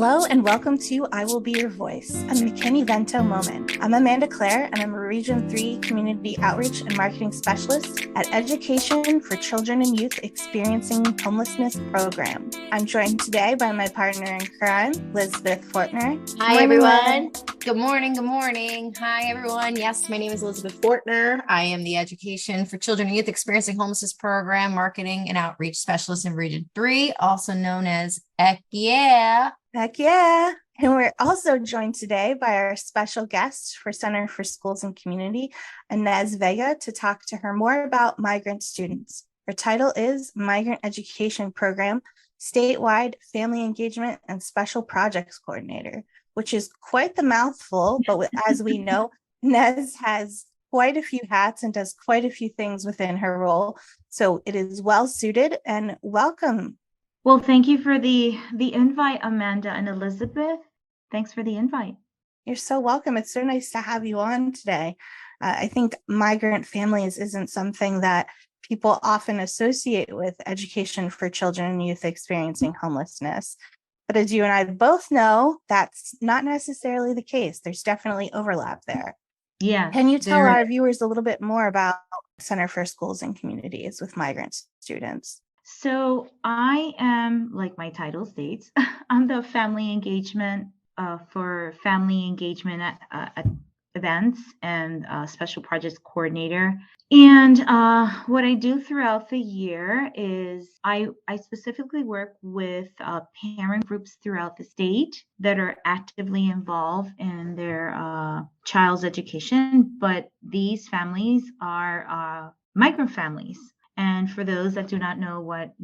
Hello and welcome to I Will Be Your Voice, a McKinney-Vento moment. I'm Amanda Claire and I'm a Region 3 Community Outreach and Marketing Specialist at Education for Children and Youth Experiencing Homelessness program. I'm joined today by my partner in crime, Elizabeth Fortner. Hi, everyone. Good morning. Good morning. Hi, everyone. Yes, my name is Elizabeth Fortner. I am the Education for Children and Youth Experiencing Homelessness program Marketing and Outreach Specialist in Region 3, also known as Heck Yeah. Heck yeah. And we're also joined today by our special guest for Center for Schools and Community, Ines Vega, to talk to her more about migrant students. Her title is Migrant Education Program, Statewide Family Engagement and Special Projects Coordinator, which is quite the mouthful, but as we know, Ines has quite a few hats and does quite a few things within her role. So it is well suited, and welcome. Well, thank you for the invite, Amanda and Elizabeth. Thanks for the invite. You're so welcome. It's so nice to have you on today. I think migrant families isn't something that people often associate with education for children and youth experiencing homelessness. But as you and I both know, that's not necessarily the case. There's definitely overlap there. Yeah. Can you tell our viewers a little bit more about Center for Schools and Communities with migrant students? So I am, like my title states, I'm the family engagement for family engagement at events and special projects coordinator. And what I do throughout the year is I specifically work with parent groups throughout the state that are actively involved in their child's education. But these families are migrant families. And for those that do not know what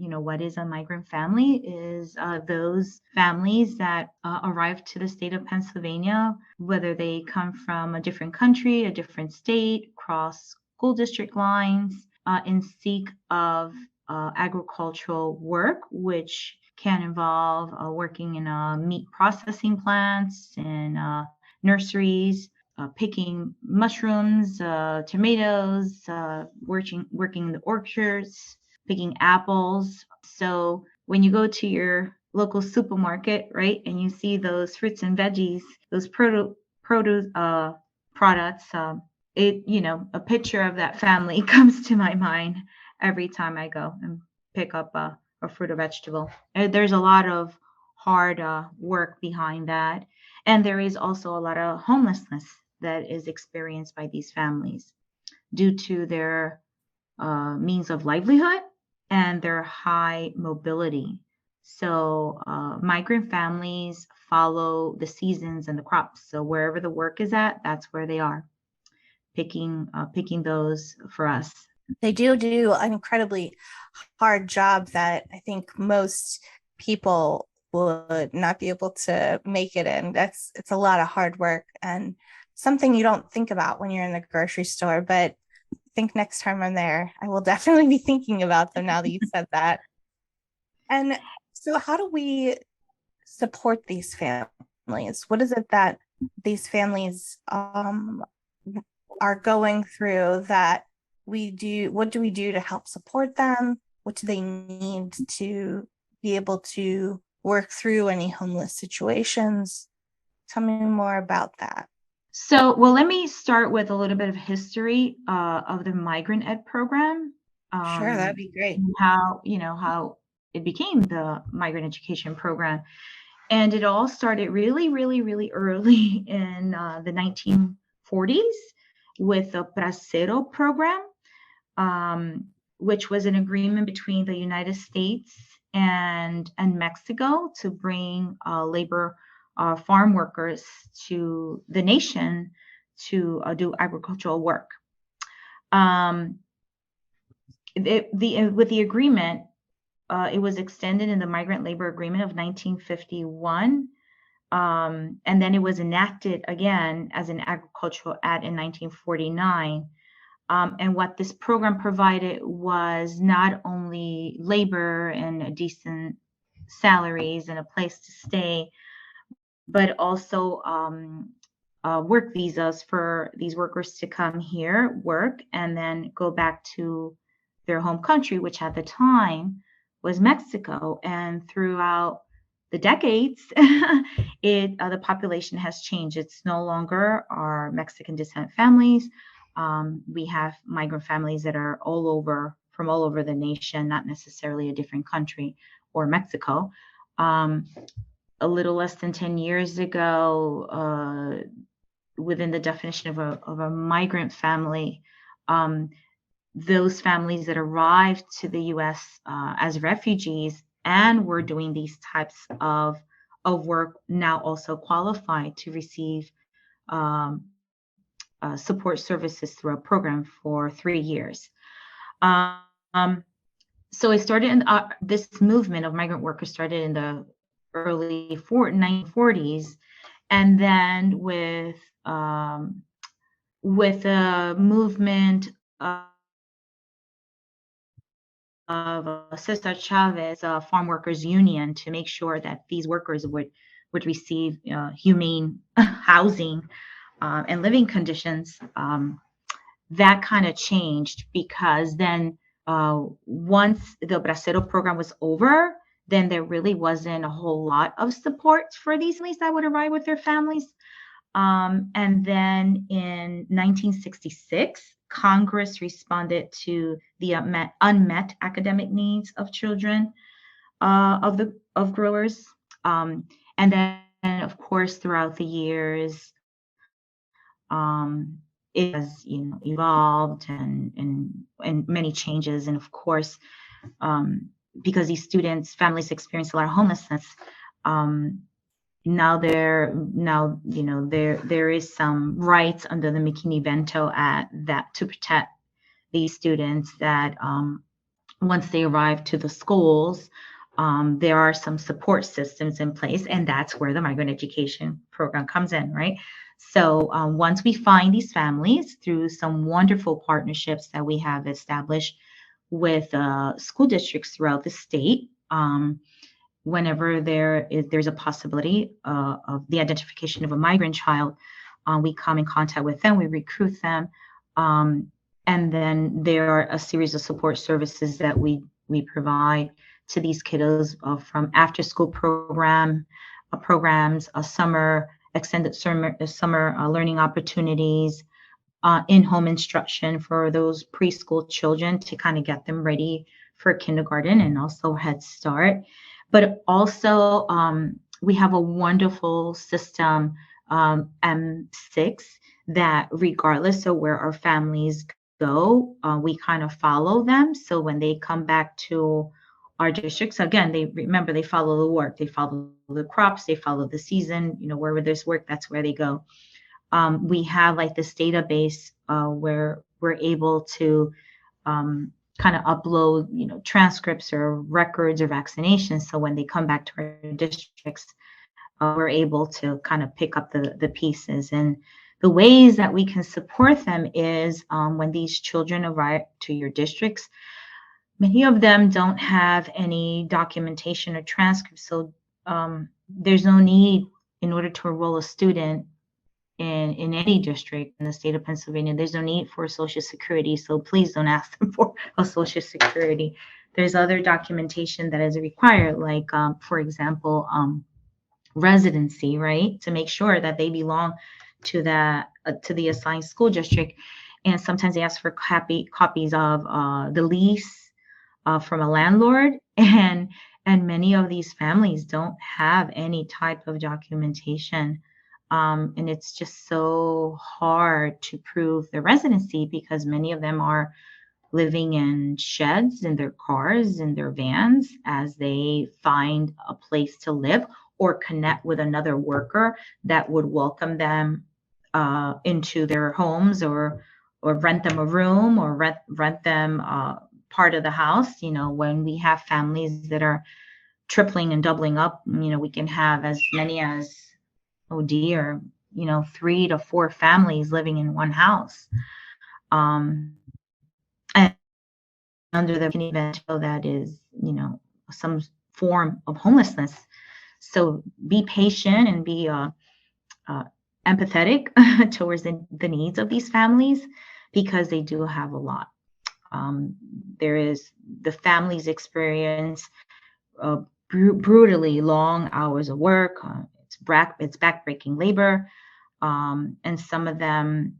is a migrant family is those families that arrive to the state of Pennsylvania, whether they come from a different country, a different state, cross school district lines in seek of agricultural work, which can involve working in meat processing plants and nurseries, picking mushrooms, tomatoes, working in the orchards, picking apples. So when you go to your local supermarket, right, and you see those fruits and veggies, those produce products, a picture of that family comes to my mind every time I go and pick up a fruit or vegetable. There's a lot of hard work behind that. And there is also a lot of homelessness that is experienced by these families due to their means of livelihood and their high mobility. So migrant families follow the seasons and the crops. So wherever the work is at, that's where they are picking those for us. They do an incredibly hard job that I think most people would not be able to make it in. It's a lot of hard work and something you don't think about when you're in the grocery store, but I think next time I'm there, I will definitely be thinking about them now that you said that. And so how do we support these families? What is it that these families are going through that we do? What do we do to help support them? What do they need to be able to work through any homeless situations? Tell me more about that. So, well, let me start with a little bit of history of the Migrant Ed program. Sure, that'd be great. How it became the Migrant Education Program. And it all started really, really, really early in the 1940s with the Bracero program, which was an agreement between the United States and Mexico to bring labor farm workers to the nation to do agricultural work. With the agreement, it was extended in the Migrant Labor Agreement of 1951, and then it was enacted again as an Agricultural Act in 1949. And what this program provided was not only labor and decent salaries and a place to stay, but also work visas for these workers to come here, work, and then go back to their home country, which at the time was Mexico. And throughout the decades, the population has changed. It's no longer our Mexican descent families. We have migrant families that are from all over the nation, not necessarily a different country or Mexico. A little less than 10 years ago, within the definition of a migrant family, those families that arrived to the U.S. As refugees and were doing these types of work now also qualify to receive support services through a program for 3 years. So it started in this movement of migrant workers started in the early 1940s, and then with a movement of Cesar Chavez, Farm Workers Union, to make sure that these workers would receive humane housing and living conditions. That kind of changed, because then once the Bracero program was over, then there really wasn't a whole lot of support for these families that would arrive with their families. And then in 1966, Congress responded to the unmet academic needs of children of growers. And then, of course, throughout the years, it has evolved and many changes. And of course, because these families experience a lot of homelessness, now there is some rights under the McKinney-Vento Act that to protect these students, that once they arrive to the schools, there are some support systems in place, and that's where the migrant education program comes in, right? So once we find these families through some wonderful partnerships that we have established with school districts throughout the state, whenever there's a possibility of the identification of a migrant child, we come in contact with them, we recruit them, and then there are a series of support services that we provide to these kiddos, from after-school programs, extended summer learning opportunities, in-home instruction for those preschool children to kind of get them ready for kindergarten and also Head Start. But also, we have a wonderful system, M6, that regardless of where our families go, we kind of follow them. So when they come back to our districts, again, they follow the work, they follow the crops, they follow the season, wherever there's work, that's where they go. We have like this database where we're able to kind of upload, transcripts or records or vaccinations. So when they come back to our districts, we're able to kind of pick up the pieces. And the ways that we can support them is when these children arrive to your districts, many of them don't have any documentation or transcripts. So there's no need, in order to enroll a student in any district in the state of Pennsylvania, there's no need for Social Security. So please don't ask them for a Social Security. There's other documentation that is required, like, for example, residency, right? To make sure that they belong to the assigned school district. And sometimes they ask for copies of the lease from a landlord. And many of these families don't have any type of documentation. And it's just so hard to prove their residency, because many of them are living in sheds, in their cars, in their vans, as they find a place to live or connect with another worker that would welcome them into their homes, or rent them a room, or rent them part of the house. When we have families that are tripling and doubling up, we can have as many as, oh dear, 3 to 4 families living in one house. And under the McKinney-Vento, that is, some form of homelessness. So be patient and be empathetic towards the needs of these families, because they do have a lot. There is the family's experience brutally long hours of work. It's backbreaking labor, and some of them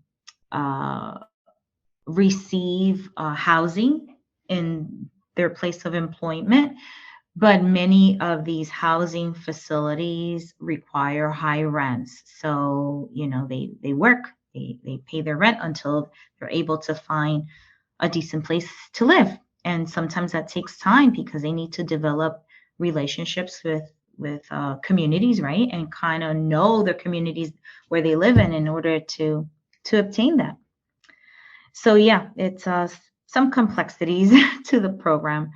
receive housing in their place of employment, but many of these housing facilities require high rents. So, they work, they pay their rent until they're able to find a decent place to live. And sometimes that takes time because they need to develop relationships with communities, right? And kind of know the communities where they live in order to obtain that. So yeah, it's some complexities to the program.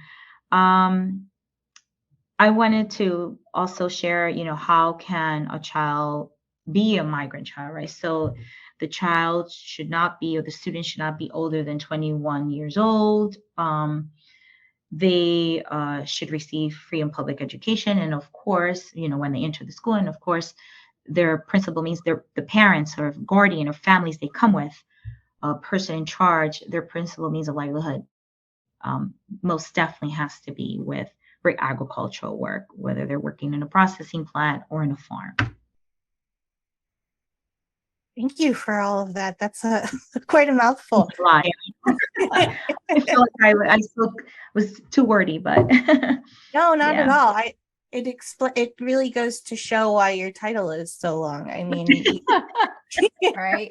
I wanted to also share, how can a child be a migrant child, right? So the child should not be, or the student should not be older than 21 years old. They should receive free and public education. And of course, when they enter the school, and of course, their principal means the parents or guardian or families they come with, a person in charge, their principal means of livelihood most definitely has to be with agricultural work, whether they're working in a processing plant or in a farm. Thank you for all of that. That's quite a mouthful. I feel like I was too wordy, but no, not at all. It really goes to show why your title is so long. I mean, right.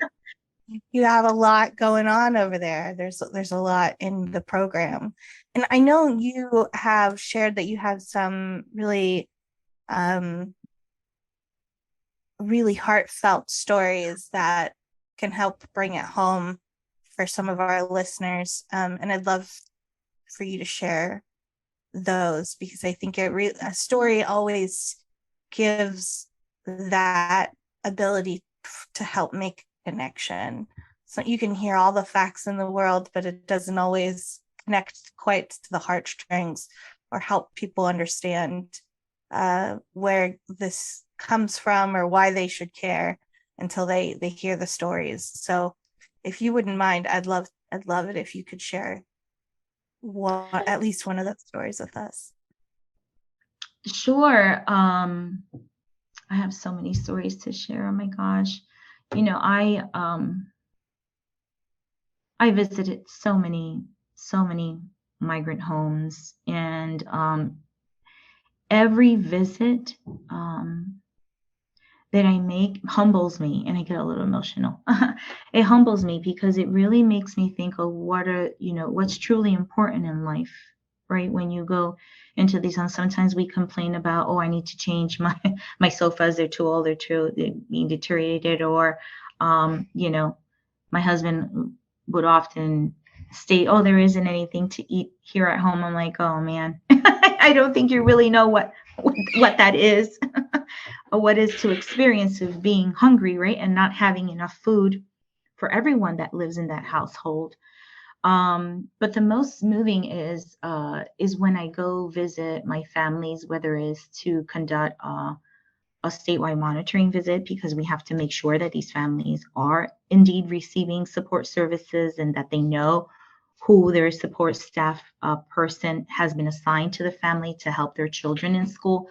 You have a lot going on over there. There's a lot in the program. And I know you have shared that you have some really really heartfelt stories that can help bring it home for some of our listeners. And I'd love for you to share those, because I think a story always gives that ability to help make connection. So you can hear all the facts in the world, but it doesn't always connect quite to the heartstrings or help people understand where this comes from or why they should care until they hear the stories. So if you wouldn't mind, I'd love it if you could share at least one of those stories with us. Sure. I have so many stories to share. Oh my gosh. I visited so many migrant homes, and every visit that I make humbles me, and I get a little emotional. It humbles me because it really makes me think of what's truly important in life, right? When you go into these homes, sometimes we complain about, oh, I need to change my sofas, they're too old, they're being deteriorated, or my husband would often state, oh, there isn't anything to eat here at home. I'm like, oh man, I don't think you really know what that is or what is to experience of being hungry, right? And not having enough food for everyone that lives in that household. But the most moving is when I go visit my families, whether it's to conduct a statewide monitoring visit, because we have to make sure that these families are indeed receiving support services and that they know who their support staff person has been assigned to the family to help their children in school.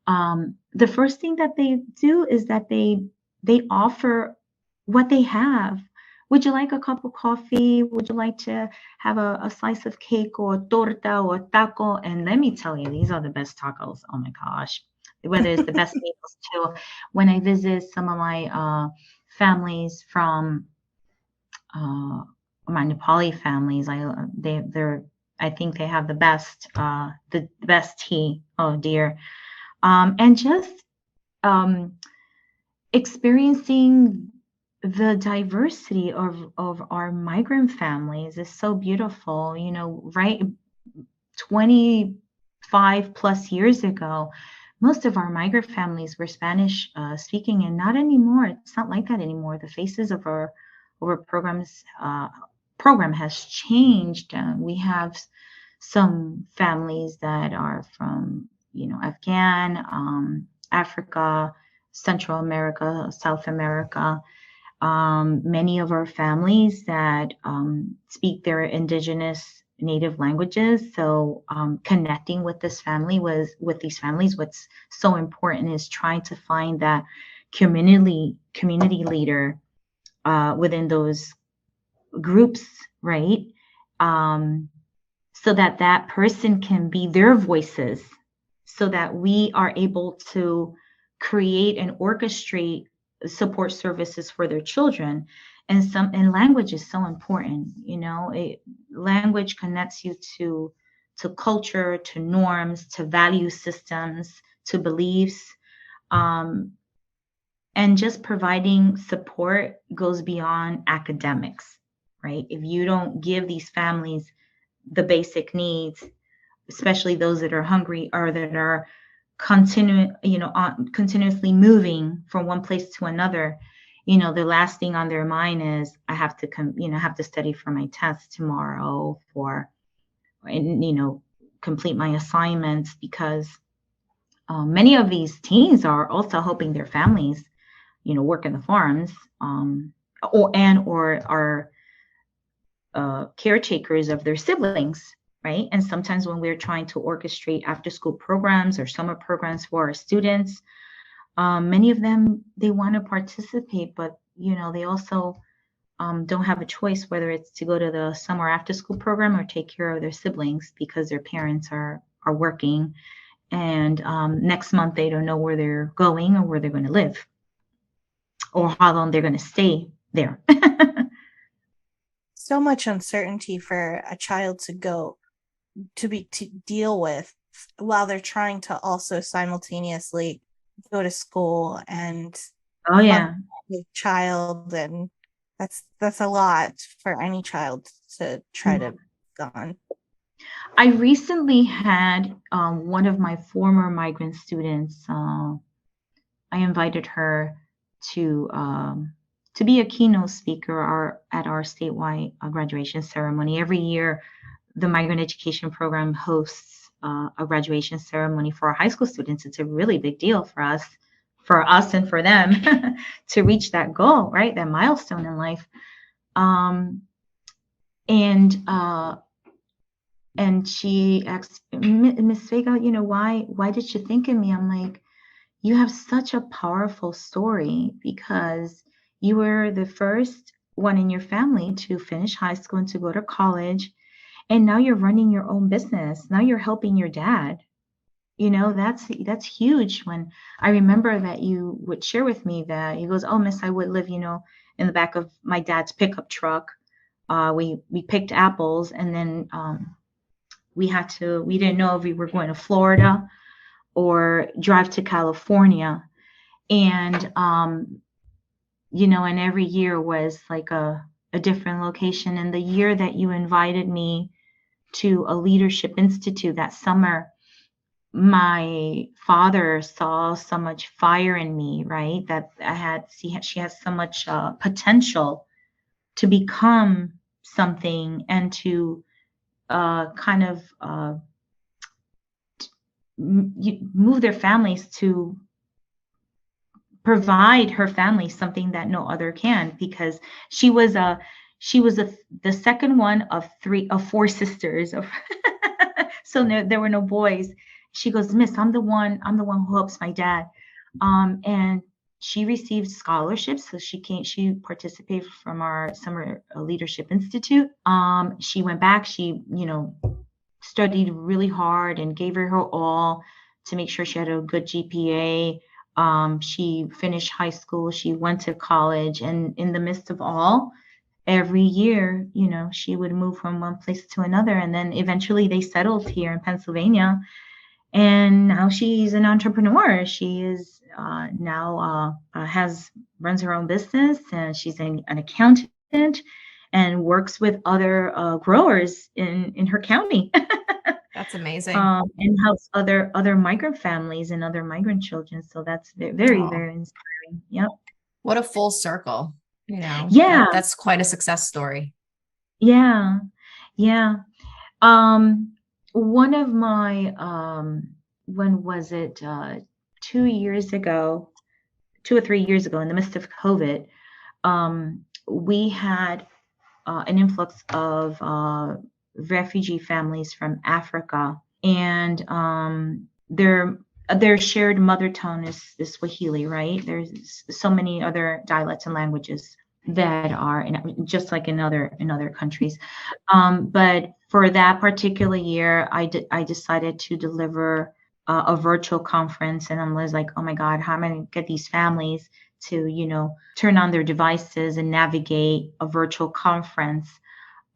The first thing that they do is that they offer what they have. Would you like a cup of coffee? Would you like to have a slice of cake or torta or taco? And let me tell you, these are the best tacos. Oh my gosh. Whether it's the best meals too. When I visit some of my families from my Nepali families, I think they have the best tea. Oh dear. And just experiencing the diversity of our migrant families is so beautiful. Right, 25 plus years ago, most of our migrant families were Spanish speaking, and not anymore. It's not like that anymore. The faces of our program has changed. We have some families that are from Afghan, Africa, Central America, South America. Many of our families that speak their indigenous native languages. So connecting with these families, what's so important is trying to find that community leader within those groups, right? So that that person can be their voices, so that we are able to create and orchestrate support services for their children. And language is so important. Language connects you to culture, to norms, to value systems, to beliefs. And just providing support goes beyond academics, right? If you don't give these families the basic needs, especially those that are hungry or that are continuously moving from one place to another, the last thing on their mind is, I have to have to study for my test tomorrow, and complete my assignments, because many of these teens are also helping their families, work in the farms, or are caretakers of their siblings, right? And sometimes when we're trying to orchestrate after school programs or summer programs for our students, many of them, they want to participate, but they also don't have a choice whether it's to go to the summer after school program or take care of their siblings, because their parents are working, and next month they don't know where they're going or where they're going to live or how long they're going to stay there. So much uncertainty for a child to deal with, while they're trying to also simultaneously go to school and Oh yeah, the child, and that's a lot for any child to try to go on. I recently had one of my former migrant students. I invited her to be a keynote speaker at our statewide graduation ceremony. Every year, the Migrant Education Program hosts a graduation ceremony for our high school students. It's a really big deal for us and for them to reach that goal, right? That milestone in life. And she asked, Miss Vega, why did you think of me? I'm like, you have such a powerful story, because you were the first one in your family to finish high school and to go to college. And now you're running your own business. Now you're helping your dad. That's huge. When I remember that you would share with me that he goes, oh, Miss, I would live, in the back of my dad's pickup truck. We picked apples, and then we didn't know if we were going to Florida or drive to California. And, and every year was like a different location. And the year that you invited me to a leadership institute that summer, my father saw so much fire in me, right? That she has so much potential to become something, and to kind of move their families, to provide her family something that no other can, because she was the second one of four sisters. So there were no boys. She goes, Miss, I'm the one who helps my dad. And she received scholarships. So she participated from our Summer Leadership Institute. She went back, she, studied really hard and gave her all to make sure she had a good GPA. She finished high school, she went to college, and in the midst of all, every year, she would move from one place to another. And then eventually they settled here in Pennsylvania. And now she's an entrepreneur. She is now runs her own business, and she's an accountant and works with other growers in her county. That's amazing. And helps other migrant families and other migrant children. So that's very, very inspiring. Yep. What a full circle. Yeah. That's quite a success story. Yeah. Yeah. One of my, when was it? 2 years ago, 2 or 3 years ago, in the midst of COVID, we had an influx of refugee families from Africa, and their shared mother tongue is Swahili, right? There's so many other dialects and languages that are just like in other countries. But for that particular year, I decided to deliver a virtual conference, and I was like, oh my God, how am I going to get these families to, turn on their devices and navigate a virtual conference?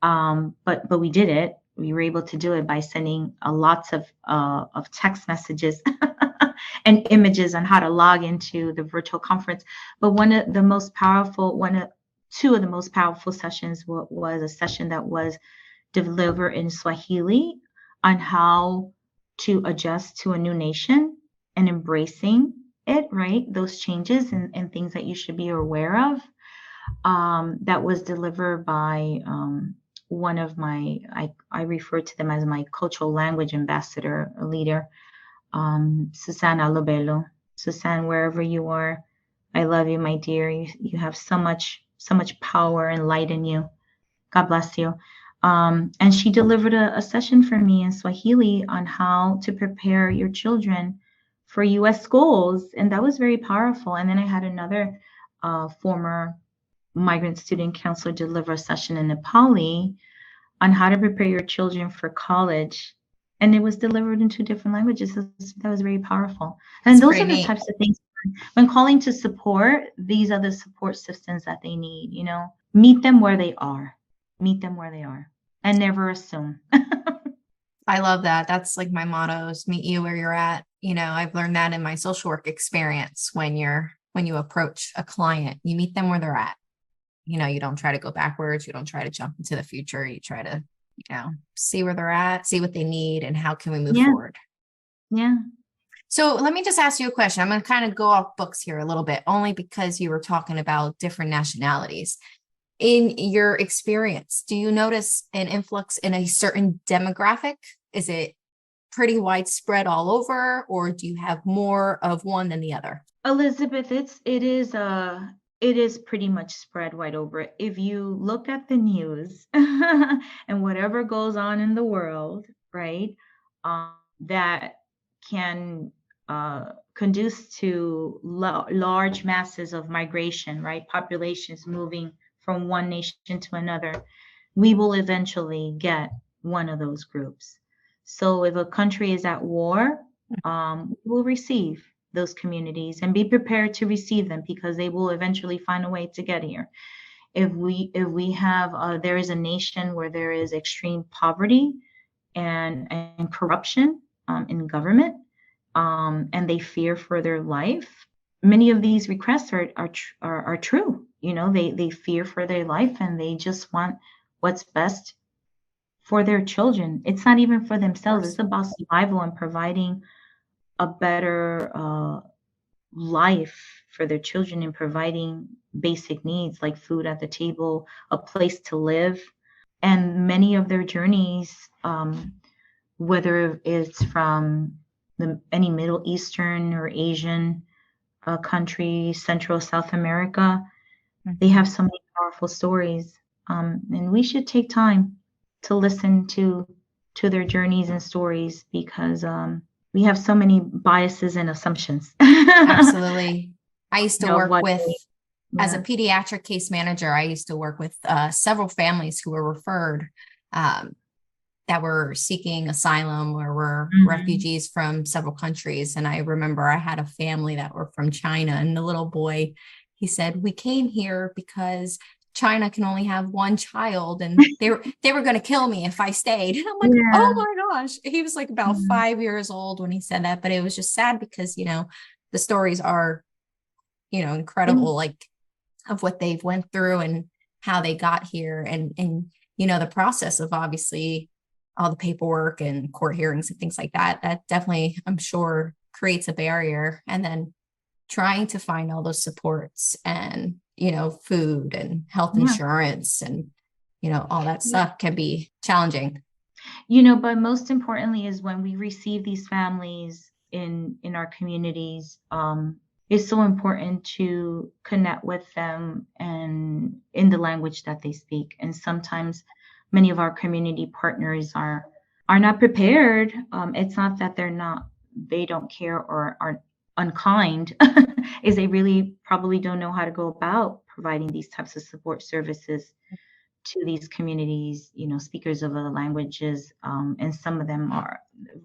But we did it. We were able to do it by sending lots of text messages and images on how to log into the virtual conference. But two of the most powerful sessions was a session that was delivered in Swahili on how to adjust to a new nation and embracing it, right? Those changes and things that you should be aware of. That was delivered by one of I refer to them as my cultural language ambassador, a leader, Susanna Lobello. Susanne, wherever you are, I love you, my dear. You have so much power and light in you. God bless you. And she delivered a session for me in Swahili on how to prepare your children for U.S. schools. And that was very powerful. And then I had another former migrant student counselor deliver a session in Nepali on how to prepare your children for college. And it was delivered in 2 different languages. That was very powerful. And those are the types of things when calling to support, these are the support systems that they need, meet them where they are. Meet them where they are and never assume. I love that. That's like my motto is meet you where you're at. I've learned that in my social work experience. When you approach a client, you meet them where they're at. You don't try to go backwards. You don't try to jump into the future. You try to, see where they're at, see what they need, and how can we move forward. Yeah. So let me just ask you a question. I'm going to kind of go off books here a little bit, only because you were talking about different nationalities. In your experience, do you notice an influx in a certain demographic? Is it pretty widespread all over, or do you have more of one than the other? Elizabeth, it is pretty much spread wide over. If you look at the news and whatever goes on in the world, right, that can conduce to large masses of migration, right, populations moving from one nation to another, we will eventually get one of those groups. So if a country is at war, we'll receive those communities and be prepared to receive them, because they will eventually find a way to get here. If we have there is a nation where there is extreme poverty and corruption in government, and they fear for their life, many of these requests are true. They fear for their life and they just want what's best for their children. It's not even for themselves. It's about survival and providing a better life for their children, and providing basic needs like food at the table, a place to live. And many of their journeys, whether it's from any Middle Eastern or Asian country, Central South America, they have so many powerful stories. And we should take time to listen to their journeys and stories, because we have so many biases and assumptions. Absolutely. I used to work with, as a pediatric case manager, I used to work with several families who were referred that were seeking asylum or were refugees from several countries. And I remember I had a family that were from China, and the little boy, he said, we came here because China can only have one child, and they were going to kill me if I stayed. And I'm like, oh my gosh. He was like about 5 years old when he said that, but it was just sad because, the stories are, incredible, like of what they've went through and how they got here, and the process of obviously all the paperwork and court hearings and things like that. That definitely, I'm sure, creates a barrier. And then trying to find all those supports and, food and health insurance and, all that stuff can be challenging. But most importantly is when we receive these families in our communities, it's so important to connect with them and in the language that they speak. And sometimes many of our community partners are not prepared. It's not that they don't care or are unkind, is they really probably don't know how to go about providing these types of support services to these communities, speakers of other languages, and some of them are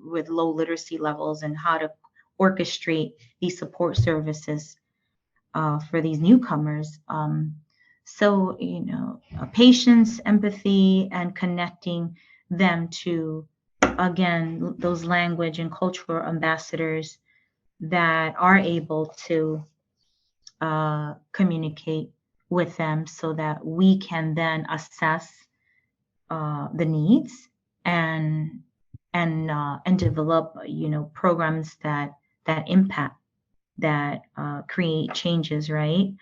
with low literacy levels, and how to orchestrate these support services for these newcomers. So, patience, empathy, and connecting them to, again, those language and cultural ambassadors that are able to communicate with them, so that we can then assess the needs and develop, programs that impact, that create changes, right?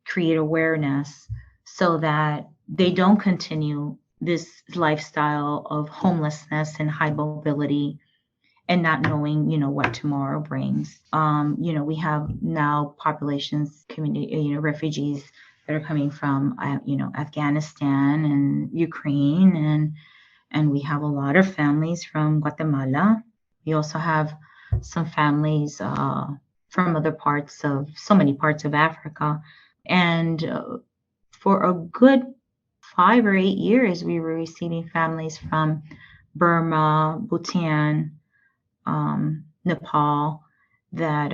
Create awareness, so that they don't continue this lifestyle of homelessness and high mobility, and not knowing, what tomorrow brings. We have now populations, community, refugees that are coming from, Afghanistan and Ukraine, and we have a lot of families from Guatemala. We also have some families from so many parts of Africa. And for a good 5 or 8 years, we were receiving families from Burma, Bhutan, Nepal, that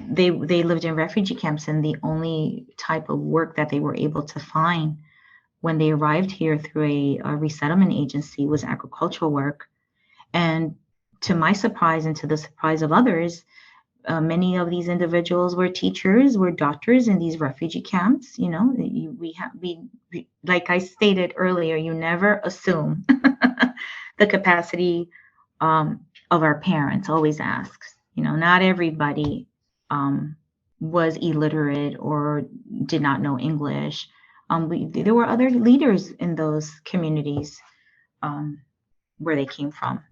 they lived in refugee camps, and the only type of work that they were able to find when they arrived here through a resettlement agency was agricultural work. And to my surprise, and to the surprise of others, many of these individuals were teachers, were doctors in these refugee camps. Like I stated earlier, you never assume the capacity of our parents. Always asks. Not everybody was illiterate or did not know English. There were other leaders in those communities where they came from,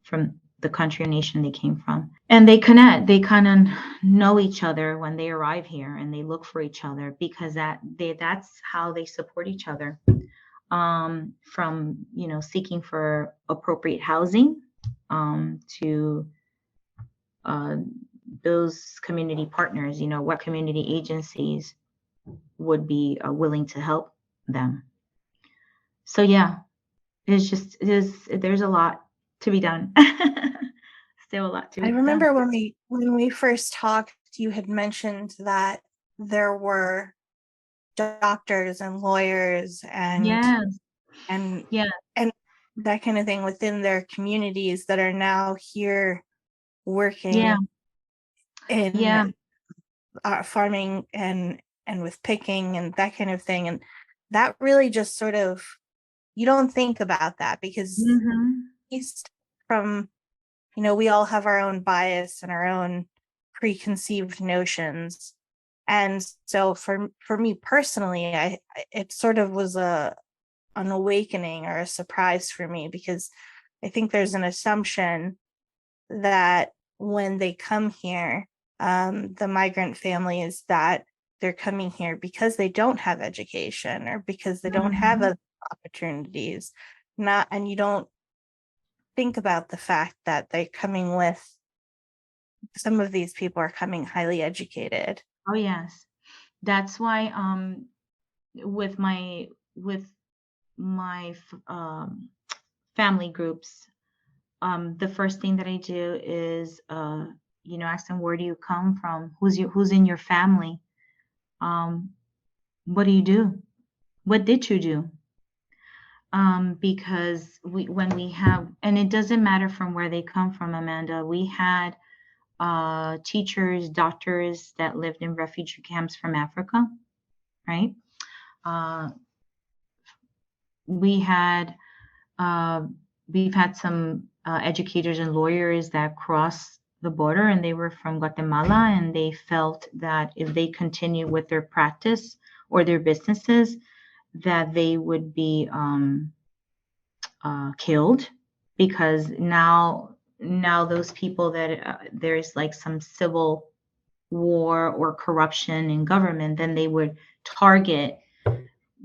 from the country or nation they came from. And they connect, they kind of know each other when they arrive here, and they look for each other, because that's how they support each other. From, seeking for appropriate housing, to those community partners, what community agencies would be willing to help them. So yeah, there's a lot to be done. Still a lot to be I done. remember when we first talked, you had mentioned that there were doctors and lawyers and that kind of thing within their communities that are now here working in farming and with picking and that kind of thing. And that really just sort of, you don't think about that, because at least from, we all have our own bias and our own preconceived notions. And so for me personally, it sort of was an awakening or a surprise for me, because I think there's an assumption that when they come here, the migrant families, that they're coming here because they don't have education or because they don't have other opportunities. And you don't think about the fact that they're coming with, some of these people are coming highly educated. Oh yes, that's why with my family groups, the first thing that I do is ask them, where do you come from? Who's in your family? What do you do? What did you do? Because when we have, and it doesn't matter from where they come from, Amanda, we had teachers, doctors that lived in refugee camps from Africa, right? We've had some educators and lawyers that crossed the border, and they were from Guatemala, and they felt that if they continue with their practice or their businesses, that they would be killed, because now those people that there's like some civil war or corruption in government, then they would target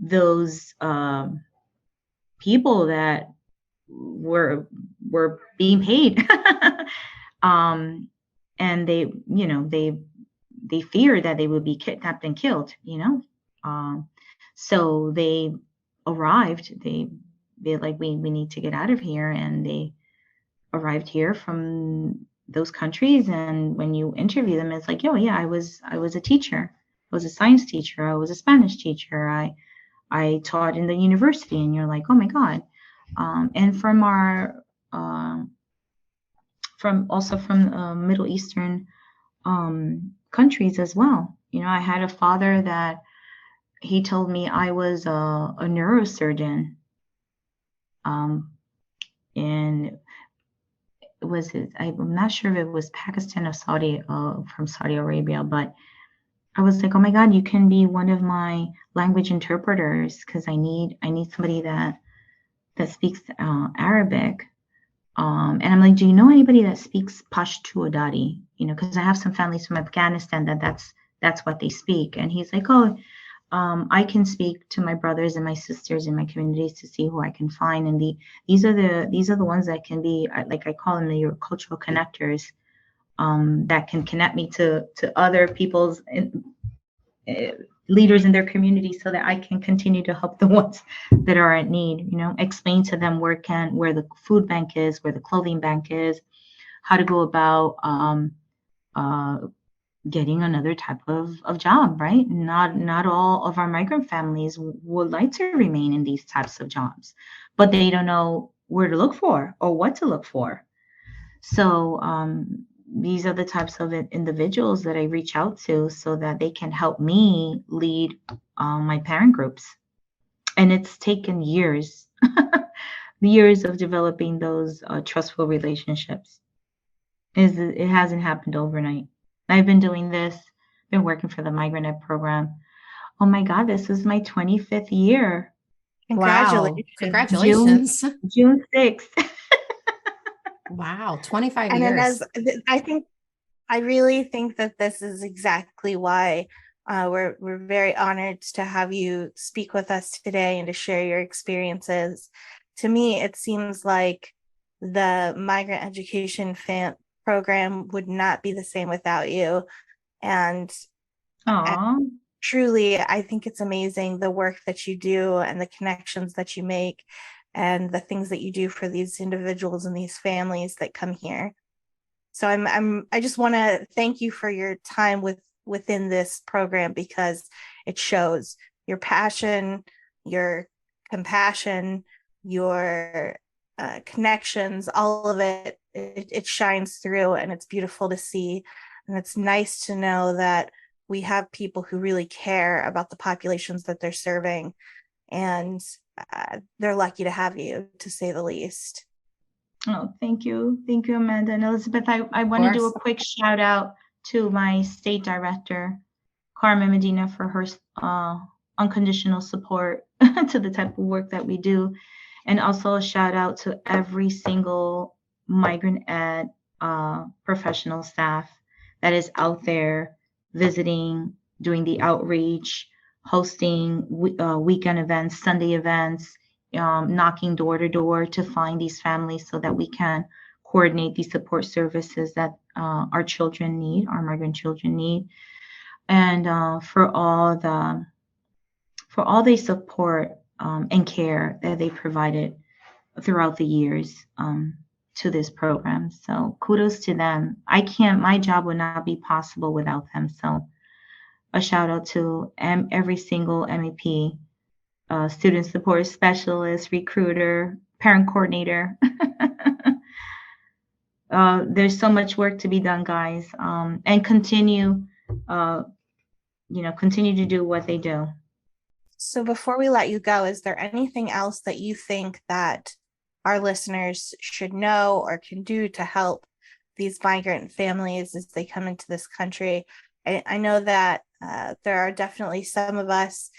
those people that were being paid. um, and they, they feared that they would be kidnapped and killed. So they arrived. They like, we need to get out of here, and they arrived here from those countries. And when you interview them, it's like, oh yeah, I was a teacher. I was a science teacher. I was a Spanish teacher. I taught in the university. And you're like, oh my God. And from our from Middle Eastern countries as well. I had a father that he told me I was a neurosurgeon. And I'm not sure if it was Pakistan or from Saudi Arabia, but I was like, oh my God, you can be one of my language interpreters, because I need somebody that speaks Arabic. And I'm like, do you know anybody that speaks Pashto or Dari? Because I have some families from Afghanistan that's what they speak. And he's like, oh, I can speak to my brothers and my sisters in my communities to see who I can find. And these are the ones that can be, like I call them, your cultural connectors, that can connect me to other people's leaders in their community, so that I can continue to help the ones that are in need. Explain to them where the food bank is, where the clothing bank is, how to go about getting another type of job, right? Not all of our migrant families would like to remain in these types of jobs, but they don't know where to look for or what to look for. So these are the types of individuals that I reach out to, so that they can help me lead my parent groups. And it's taken years, years of developing those trustful relationships. It hasn't happened overnight. I've been doing this, been working for the Migrant Ed program. Oh my God, this is my 25th year. Congratulations. Wow. Congratulations. June 6th. Wow, 25 and years. I really think that this is exactly why we're very honored to have you speak with us today and to share your experiences. To me, it seems like the Migrant Education program would not be the same without you. And truly, I think it's amazing the work that you do and the connections that you make and the things that you do for these individuals and these families that come here. So I just want to thank you for your time within this program, because it shows your passion, your compassion, your connections, all of it shines through, and it's beautiful to see. And it's nice to know that we have people who really care about the populations that they're serving, and they're lucky to have you, to say the least. Oh, thank you. Thank you, Amanda. And Elizabeth, I want to do a quick shout out to my state director, Carmen Medina, for her unconditional support to the type of work that we do. And also a shout out to every single Migrant Ed professional staff that is out there visiting, doing the outreach, hosting weekend events, Sunday events, knocking door to door to find these families so that we can coordinate these support services that our children need, our migrant children need. And for all the support and care that they provided throughout the years to this program. So kudos to them. My job would not be possible without them. So a shout out to every single MEP, student support specialist, recruiter, parent coordinator. There's so much work to be done, guys, and continue to do what they do. So before we let you go, is there anything else that you think that our listeners should know or can do to help these migrant families as they come into this country? I know that there are definitely some of us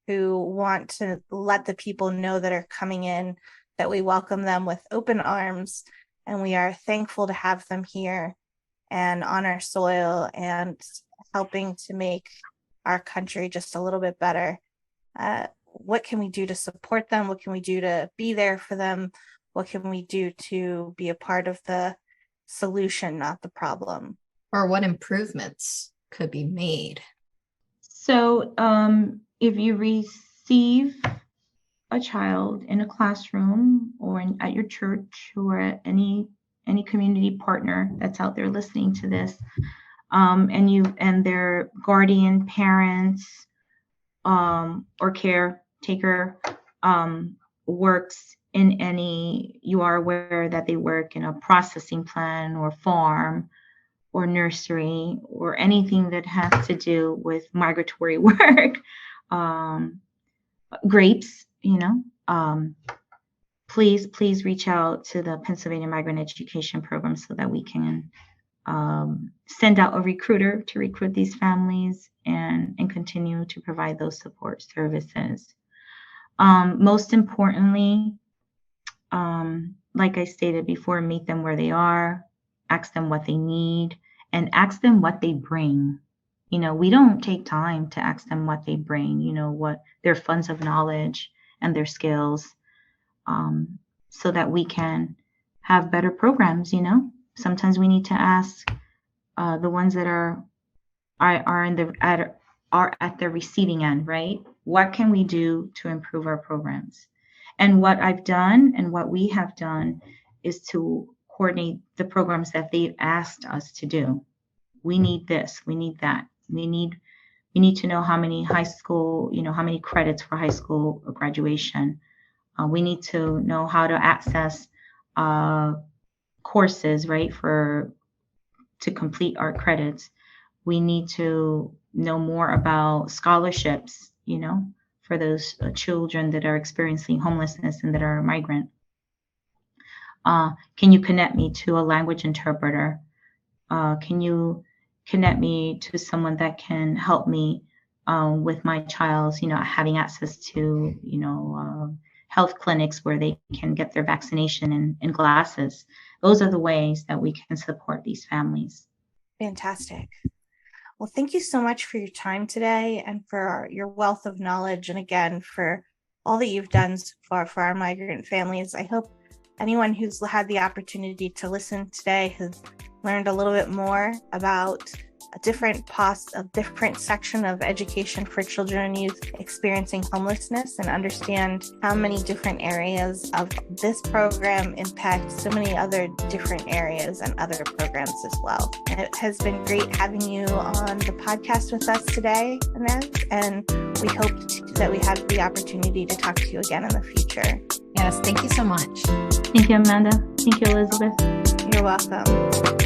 who want to let the people know that are coming in that we welcome them with open arms, and we are thankful to have them here and on our soil. And helping to make our country just a little bit better. What can we do to support them? What can we do to be there for them? What can we do to be a part of the solution, not the problem? Or what improvements could be made? So if you receive a child in a classroom or at your church or at any community partner that's out there listening to this, and their guardian, parents, or caretaker works in any, you are aware that they work in a processing plant or farm or nursery or anything that has to do with migratory work, grapes, please reach out to the Pennsylvania Migrant Education Program so that we can send out a recruiter to recruit these families and continue to provide those support services. Most importantly, like I stated before, meet them where they are, ask them what they need, and ask them what they bring. We don't take time to ask them what they bring, what their funds of knowledge and their skills, so that we can have better programs. Sometimes we need to ask the ones that are at the receiving end, right? What can we do to improve our programs? And what I've done and what we have done is to coordinate the programs that they've asked us to do. We need this, we need that. We need to know how many high school, how many credits for high school graduation. We need to know how to access courses, right, to complete our credits. We need to know more about scholarships, for those children that are experiencing homelessness and that are a migrant. Can you connect me to a language interpreter? Can you connect me to someone that can help me with my child's, having access to, health clinics where they can get their vaccination and glasses? Those are the ways that we can support these families. Fantastic. Well, thank you so much for your time today and for your wealth of knowledge. And again, for all that you've done so far for our migrant families. I hope anyone who's had the opportunity to listen today has learned a little bit more about a different section of education for children and youth experiencing homelessness, and understand how many different areas of this program impact so many other different areas and other programs as well. And it has been great having you on the podcast with us today, Ines, and we hope that we have the opportunity to talk to you again in the future. Yes, thank you so much. Thank you, Amanda. Thank you, Elizabeth. You're welcome.